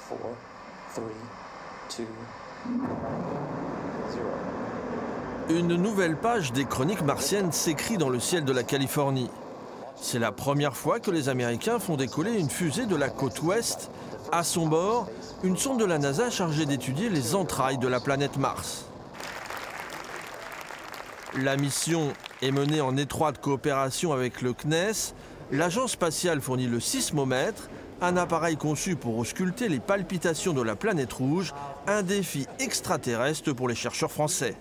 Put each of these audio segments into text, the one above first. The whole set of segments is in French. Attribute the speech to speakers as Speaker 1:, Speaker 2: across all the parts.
Speaker 1: 4, 3, 2, 0.
Speaker 2: Une nouvelle page des chroniques martiennes s'écrit dans le ciel de la Californie. C'est la première fois que les Américains font décoller une fusée de la côte ouest. À son bord, une sonde de la NASA chargée d'étudier les entrailles de la planète Mars. La mission est menée en étroite coopération avec le CNES. L'agence spatiale fournit le sismomètre, un appareil conçu pour ausculter les palpitations de la planète rouge, un défi extraterrestre pour les chercheurs français.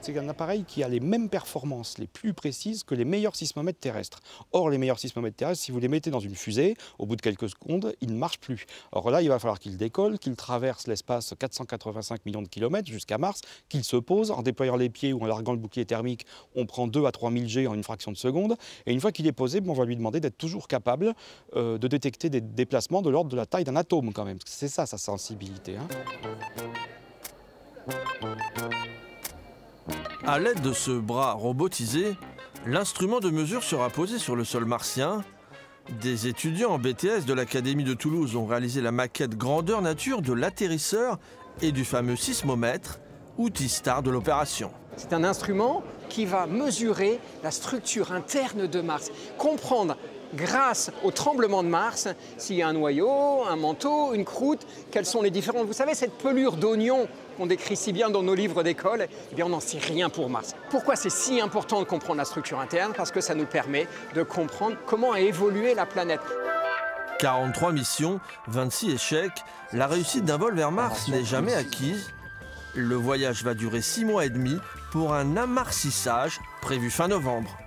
Speaker 3: C'est un appareil qui a les mêmes performances, les plus précises que les meilleurs sismomètres terrestres. Or, les meilleurs sismomètres terrestres, si vous les mettez dans une fusée, au bout de quelques secondes, ils ne marchent plus. Or là, il va falloir qu'il décolle, qu'il traverse l'espace 485 millions de kilomètres jusqu'à Mars, qu'il se pose en déployant les pieds ou en larguant le bouclier thermique. On prend 2 à 3 000 G en une fraction de seconde. Et une fois qu'il est posé, on va lui demander d'être toujours capable de détecter des déplacements de l'ordre de la taille d'un atome quand même. C'est ça, sa sensibilité.
Speaker 2: À l'aide de ce bras robotisé, l'instrument de mesure sera posé sur le sol martien. Des étudiants en BTS de l'Académie de Toulouse ont réalisé la maquette grandeur nature de l'atterrisseur et du fameux sismomètre, outil star de l'opération.
Speaker 4: C'est un instrument qui va mesurer la structure interne de Mars, comprendre grâce au tremblement de Mars s'il y a un noyau, un manteau, une croûte, quelles sont les différences. Vous savez, cette pelure d'oignon qu'on décrit si bien dans nos livres d'école, eh bien on n'en sait rien pour Mars. Pourquoi c'est si important de comprendre la structure interne? Parce que ça nous permet de comprendre comment a évolué la planète.
Speaker 2: 43 missions, 26 échecs, la réussite d'un vol vers Mars n'est jamais acquise. Le voyage va durer 6 mois et demi pour un amarcissage prévu fin novembre.